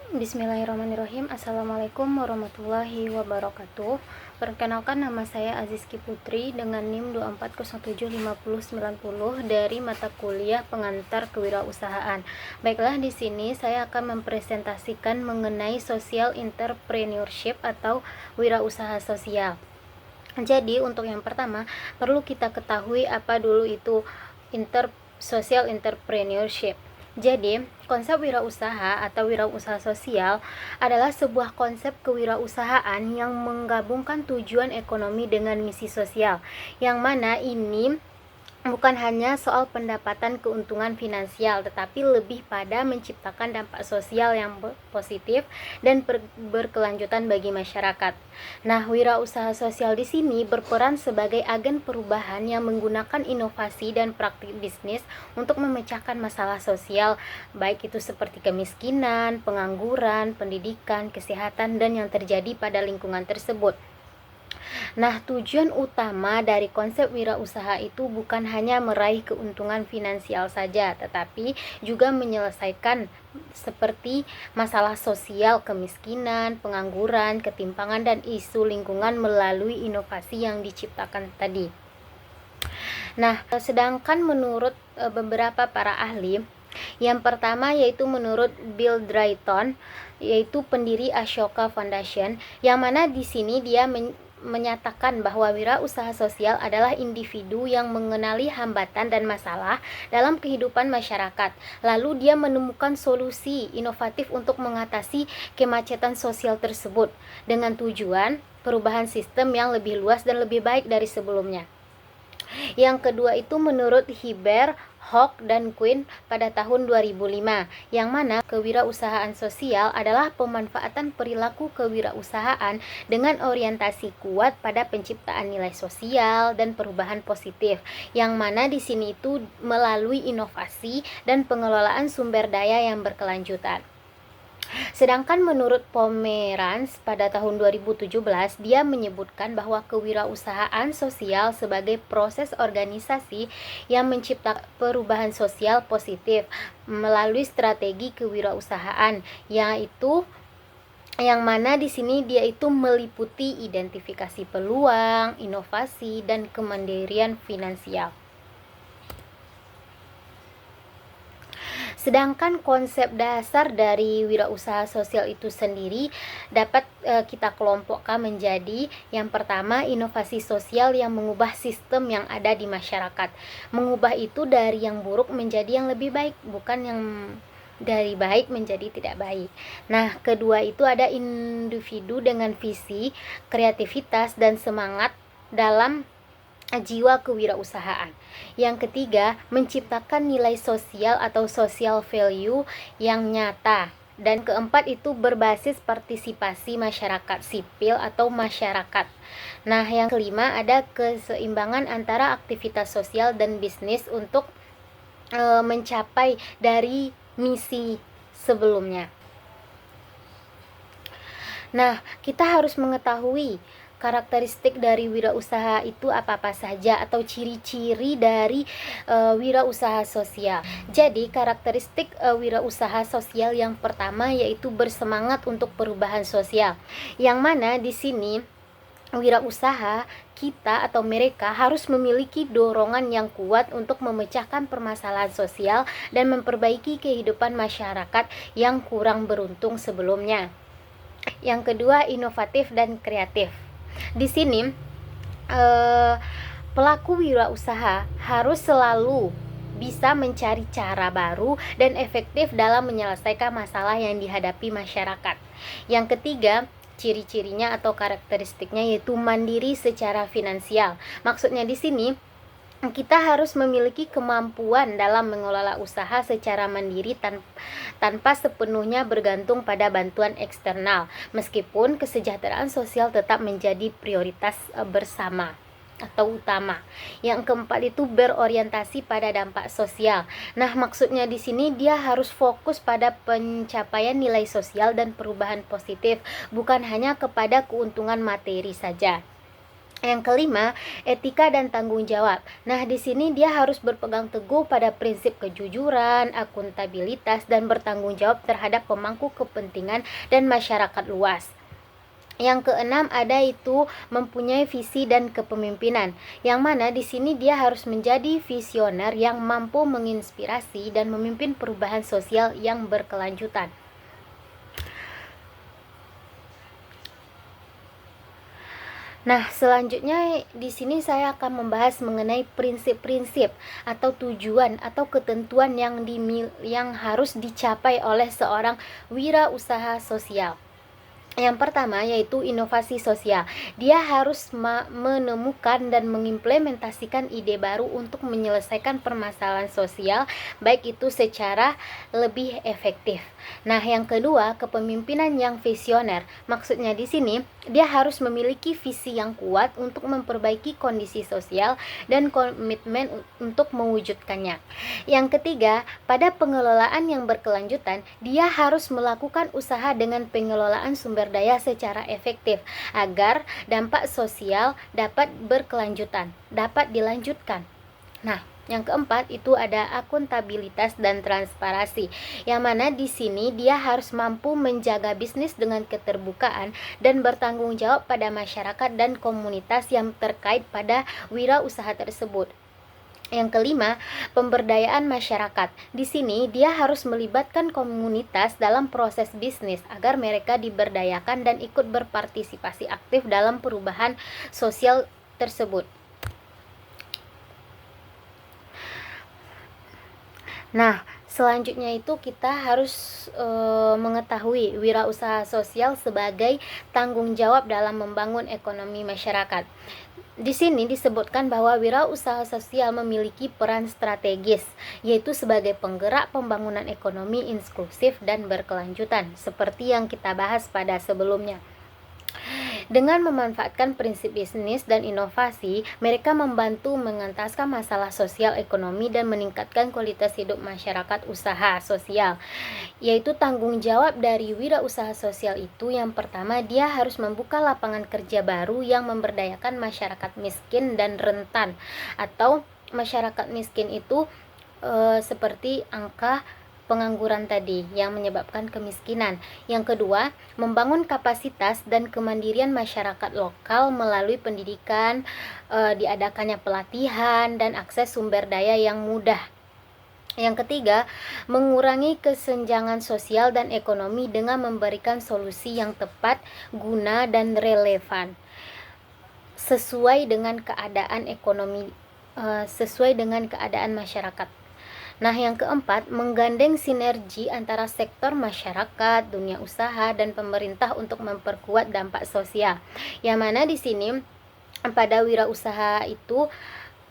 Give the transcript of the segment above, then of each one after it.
Bismillahirrahmanirrahim. Assalamualaikum warahmatullahi wabarakatuh. Perkenalkan, nama saya Azizki Putri dengan NIM 24075090 dari mata kuliah Pengantar Kewirausahaan. Baiklah, di sini saya akan mempresentasikan mengenai social entrepreneurship atau wirausaha sosial. Jadi, untuk yang pertama, perlu kita ketahui apa dulu itu social entrepreneurship. Jadi, konsep wirausaha atau wirausaha sosial adalah sebuah konsep kewirausahaan yang menggabungkan tujuan ekonomi dengan misi sosial, yang mana ini bukan hanya soal pendapatan keuntungan finansial, tetapi lebih pada menciptakan dampak sosial yang positif dan berkelanjutan bagi masyarakat. Nah, wirausaha sosial di sini berperan sebagai agen perubahan yang menggunakan inovasi dan praktik bisnis untuk memecahkan masalah sosial, baik itu seperti kemiskinan, pengangguran, pendidikan, kesehatan, dan yang terjadi pada lingkungan tersebut. Nah, tujuan utama dari konsep wirausaha itu bukan hanya meraih keuntungan finansial saja, tetapi juga menyelesaikan seperti masalah sosial, kemiskinan, pengangguran, ketimpangan, dan isu lingkungan melalui inovasi yang diciptakan tadi. Nah, sedangkan menurut beberapa para ahli, yang pertama yaitu menurut Bill Drayton, yaitu pendiri Ashoka Foundation, yang mana di sini dia menyatakan bahwa wirausaha sosial adalah individu yang mengenali hambatan dan masalah dalam kehidupan masyarakat. Lalu dia menemukan solusi inovatif untuk mengatasi kemacetan sosial tersebut dengan tujuan perubahan sistem yang lebih luas dan lebih baik dari sebelumnya. Yang kedua itu menurut Hiber, Hock, dan Quinn pada tahun 2005, yang mana kewirausahaan sosial adalah pemanfaatan perilaku kewirausahaan dengan orientasi kuat pada penciptaan nilai sosial dan perubahan positif, yang mana di sini itu melalui inovasi dan pengelolaan sumber daya yang berkelanjutan. Sedangkan menurut Pomeranz pada tahun 2017, dia menyebutkan bahwa kewirausahaan sosial sebagai proses organisasi yang menciptakan perubahan sosial positif melalui strategi kewirausahaan, yaitu yang mana di sini dia itu meliputi identifikasi peluang, inovasi, dan kemandirian finansial. Sedangkan konsep dasar dari wirausaha sosial itu sendiri dapat kita kelompokkan menjadi yang pertama, inovasi sosial yang mengubah sistem yang ada di masyarakat. Mengubah itu dari yang buruk menjadi yang lebih baik, bukan yang dari baik menjadi tidak baik. Nah, kedua itu ada individu dengan visi, kreativitas, dan semangat dalam jiwa kewirausahaan. Yang ketiga, menciptakan nilai sosial atau social value yang nyata. Dan keempat itu berbasis partisipasi masyarakat sipil atau masyarakat. Nah, yang kelima ada keseimbangan antara aktivitas sosial dan bisnis untuk mencapai dari misi sebelumnya. Nah, kita harus mengetahui karakteristik dari wirausaha itu apa-apa saja atau ciri-ciri dari wirausaha sosial. Jadi, karakteristik wirausaha sosial yang pertama yaitu bersemangat untuk perubahan sosial. Yang mana di sini wirausaha kita atau mereka harus memiliki dorongan yang kuat untuk memecahkan permasalahan sosial dan memperbaiki kehidupan masyarakat yang kurang beruntung sebelumnya. Yang kedua, inovatif dan kreatif. Di sini pelaku wirausaha harus selalu bisa mencari cara baru dan efektif dalam menyelesaikan masalah yang dihadapi masyarakat. Yang ketiga, ciri-cirinya atau karakteristiknya yaitu mandiri secara finansial. Maksudnya di sini kita harus memiliki kemampuan dalam mengelola usaha secara mandiri tanpa sepenuhnya bergantung pada bantuan eksternal, meskipun kesejahteraan sosial tetap menjadi prioritas bersama atau utama. Yang keempat itu berorientasi pada dampak sosial. Nah, maksudnya di sini dia harus fokus pada pencapaian nilai sosial dan perubahan positif, bukan hanya kepada keuntungan materi saja. Yang kelima, etika dan tanggung jawab. Nah, di sini dia harus berpegang teguh pada prinsip kejujuran, akuntabilitas, dan bertanggung jawab terhadap pemangku kepentingan dan masyarakat luas. Yang keenam ada itu mempunyai visi dan kepemimpinan. Yang mana di sini dia harus menjadi visioner yang mampu menginspirasi dan memimpin perubahan sosial yang berkelanjutan. Nah, selanjutnya di sini saya akan membahas mengenai prinsip-prinsip atau tujuan atau ketentuan yang harus dicapai oleh seorang wirausaha sosial. Yang pertama yaitu inovasi sosial. Dia harus menemukan dan mengimplementasikan ide baru untuk menyelesaikan permasalahan sosial, baik itu secara lebih efektif. Nah, yang kedua, kepemimpinan yang visioner. Maksudnya di sini dia harus memiliki visi yang kuat untuk memperbaiki kondisi sosial dan komitmen untuk mewujudkannya. Yang ketiga, pada pengelolaan yang berkelanjutan, dia harus melakukan usaha dengan pengelolaan sumber daya secara efektif agar dampak sosial dapat berkelanjutan, dapat dilanjutkan. Nah, yang keempat itu ada akuntabilitas dan transparansi. Yang mana di sini dia harus mampu menjaga bisnis dengan keterbukaan dan bertanggung jawab pada masyarakat dan komunitas yang terkait pada wirausaha tersebut. Yang kelima, pemberdayaan masyarakat. Di sini dia harus melibatkan komunitas dalam proses bisnis agar mereka diberdayakan dan ikut berpartisipasi aktif dalam perubahan sosial tersebut. Nah, selanjutnya itu kita harus mengetahui wirausaha sosial sebagai tanggung jawab dalam membangun ekonomi masyarakat. Di sini disebutkan bahwa wirausaha sosial memiliki peran strategis, yaitu sebagai penggerak pembangunan ekonomi inklusif dan berkelanjutan, seperti yang kita bahas pada sebelumnya. Dengan memanfaatkan prinsip bisnis dan inovasi, mereka membantu mengentaskan masalah sosial ekonomi dan meningkatkan kualitas hidup masyarakat usaha sosial. Yaitu tanggung jawab dari wirausaha sosial itu yang pertama, dia harus membuka lapangan kerja baru yang memberdayakan masyarakat miskin dan rentan. Atau masyarakat miskin itu seperti angka pengangguran tadi yang menyebabkan kemiskinan. Yang kedua, membangun kapasitas dan kemandirian masyarakat lokal melalui pendidikan, diadakannya pelatihan dan akses sumber daya yang mudah. Yang ketiga, mengurangi kesenjangan sosial dan ekonomi dengan memberikan solusi yang tepat, guna dan relevan sesuai dengan keadaan ekonomi, sesuai dengan keadaan masyarakat. Nah, yang keempat, menggandeng sinergi antara sektor masyarakat, dunia usaha, dan pemerintah untuk memperkuat dampak sosial. Yang mana di sini pada wirausaha itu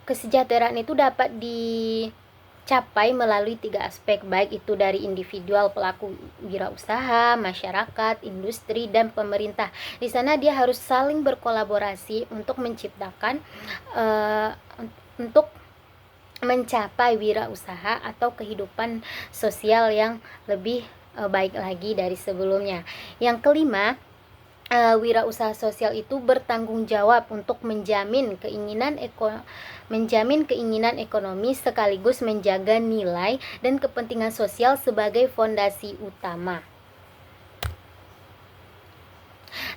kesejahteraan itu dapat dicapai melalui 3 aspek, baik itu dari individual pelaku wirausaha, masyarakat, industri, dan pemerintah. Di sana dia harus saling berkolaborasi untuk menciptakan untuk mencapai wirausaha atau kehidupan sosial yang lebih baik lagi dari sebelumnya. Yang kelima, wirausaha sosial itu bertanggung jawab untuk menjamin keinginan ekonomi sekaligus menjaga nilai dan kepentingan sosial sebagai fondasi utama.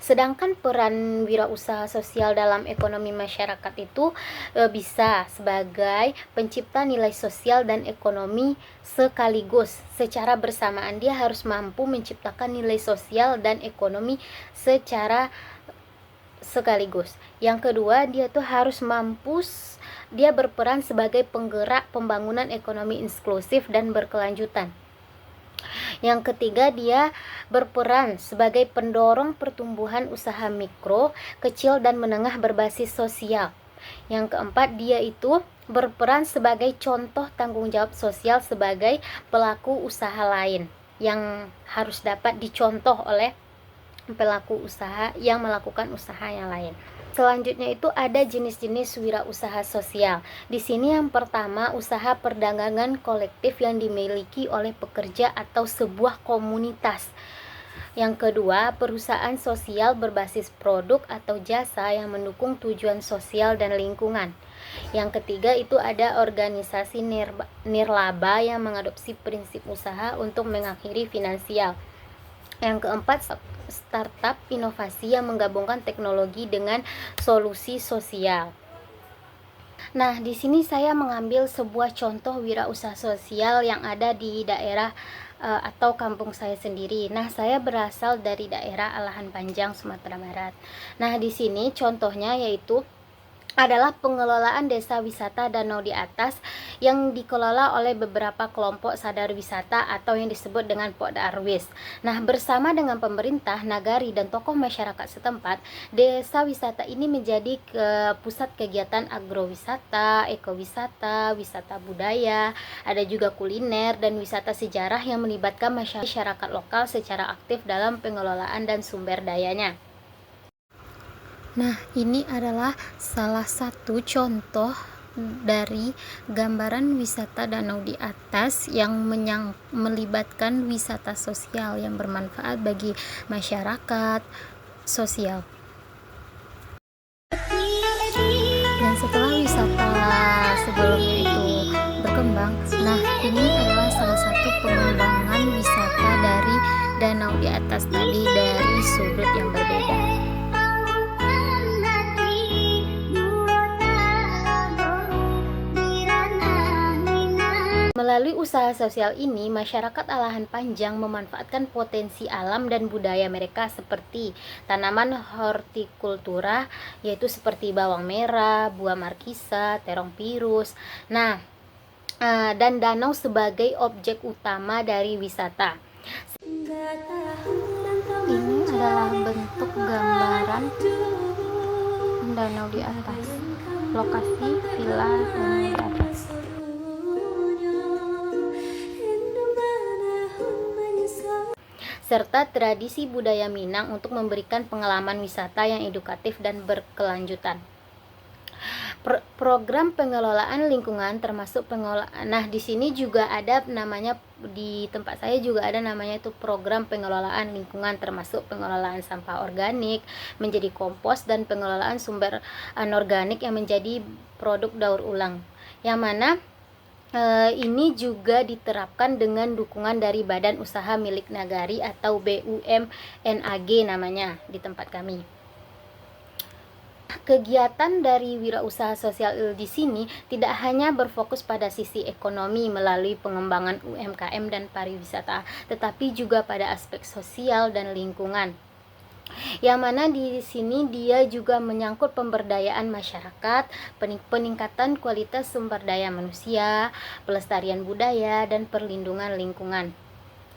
Sedangkan peran wirausaha sosial dalam ekonomi masyarakat itu bisa sebagai pencipta nilai sosial dan ekonomi sekaligus. Secara bersamaan dia harus mampu menciptakan nilai sosial dan ekonomi secara sekaligus. Yang kedua, dia tuh harus dia berperan sebagai penggerak pembangunan ekonomi inklusif dan berkelanjutan. Yang ketiga, dia berperan sebagai pendorong pertumbuhan usaha mikro, kecil, dan menengah berbasis sosial. Yang keempat, dia itu berperan sebagai contoh tanggung jawab sosial sebagai pelaku usaha lain yang harus dapat dicontoh oleh pelaku usaha yang melakukan usaha yang lain. Selanjutnya itu ada jenis-jenis wirausaha sosial. Di sini yang pertama, usaha perdagangan kolektif yang dimiliki oleh pekerja atau sebuah komunitas. Yang kedua, perusahaan sosial berbasis produk atau jasa yang mendukung tujuan sosial dan lingkungan. Yang ketiga itu ada organisasi nirlaba yang mengadopsi prinsip usaha untuk mengakhiri finansial. Yang keempat, startup inovasi yang menggabungkan teknologi dengan solusi sosial. Nah, di sini saya mengambil sebuah contoh wirausaha sosial yang ada di daerah atau kampung saya sendiri. Nah, saya berasal dari daerah Alahan Panjang, Sumatera Barat. Nah, di sini contohnya yaitu adalah pengelolaan desa wisata Danau di Atas yang dikelola oleh beberapa kelompok sadar wisata atau yang disebut dengan Pokdarwis. Nah, bersama dengan pemerintah, nagari, dan tokoh masyarakat setempat, desa wisata ini menjadi pusat kegiatan agrowisata, ekowisata, wisata budaya, ada juga kuliner dan wisata sejarah yang melibatkan masyarakat lokal secara aktif dalam pengelolaan dan sumber dayanya. Nah, ini adalah salah satu contoh dari gambaran wisata Danau di Atas yang melibatkan wisata sosial yang bermanfaat bagi masyarakat sosial. Dan setelah wisata sebelumnya itu berkembang, nah ini adalah salah satu pengembangan wisata dari Danau di Atas tadi dari sudut yang berbeda. Melalui usaha sosial ini, masyarakat Alahan Panjang memanfaatkan potensi alam dan budaya mereka seperti tanaman hortikultura, yaitu seperti bawang merah, buah markisa, terong pirus. Nah, dan danau sebagai objek utama dari wisata. Ini adalah bentuk gambaran Danau di Atas, lokasi Villa Danau di Atas. Serta tradisi budaya Minang untuk memberikan pengalaman wisata yang edukatif dan berkelanjutan. Program pengelolaan lingkungan termasuk pengelolaan. Nah, di sini juga ada namanya, di tempat saya juga ada namanya itu program pengelolaan lingkungan termasuk pengelolaan sampah organik menjadi kompos dan pengelolaan sumber anorganik yang menjadi produk daur ulang. Yang mana ini juga diterapkan dengan dukungan dari Badan Usaha Milik Nagari atau BUMNAG namanya di tempat kami. Kegiatan dari wirausaha sosial di sini tidak hanya berfokus pada sisi ekonomi melalui pengembangan UMKM dan pariwisata, tetapi juga pada aspek sosial dan lingkungan. Yang mana di sini dia juga menyangkut pemberdayaan masyarakat, peningkatan kualitas sumber daya manusia, pelestarian budaya, dan perlindungan lingkungan.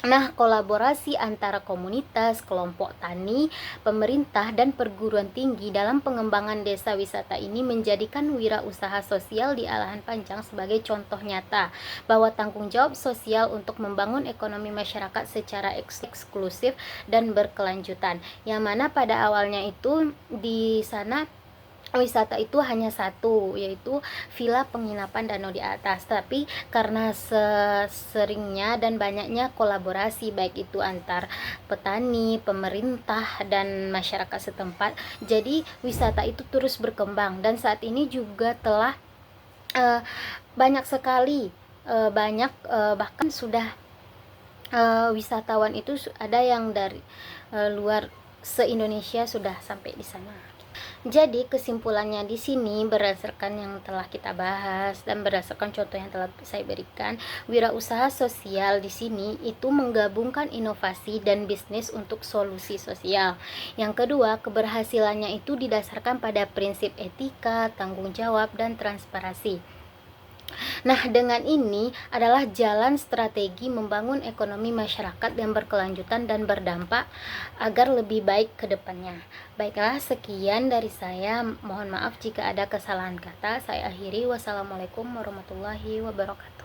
Nah, kolaborasi antara komunitas, kelompok tani, pemerintah, dan perguruan tinggi dalam pengembangan desa wisata ini menjadikan wirausaha sosial di Alahan Panjang sebagai contoh nyata bahwa tanggung jawab sosial untuk membangun ekonomi masyarakat secara eksklusif dan berkelanjutan. Yang mana pada awalnya itu di sana wisata itu hanya satu, yaitu villa penginapan Danau di Atas. Tapi karena seringnya dan banyaknya kolaborasi baik itu antar petani, pemerintah, dan masyarakat setempat, jadi wisata itu terus berkembang. Dan saat ini juga telah banyak sekali bahkan sudah wisatawan itu ada yang dari luar se-Indonesia sudah sampai di sana. Jadi kesimpulannya di sini berdasarkan yang telah kita bahas dan berdasarkan contoh yang telah saya berikan, wirausaha sosial di sini itu menggabungkan inovasi dan bisnis untuk solusi sosial. Yang kedua, keberhasilannya itu didasarkan pada prinsip etika, tanggung jawab, dan transparansi. Nah, dengan ini adalah jalan strategi membangun ekonomi masyarakat yang berkelanjutan dan berdampak agar lebih baik ke depannya. Baiklah, sekian dari saya. Mohon maaf jika ada kesalahan kata. Saya akhiri. Wassalamualaikum warahmatullahi wabarakatuh.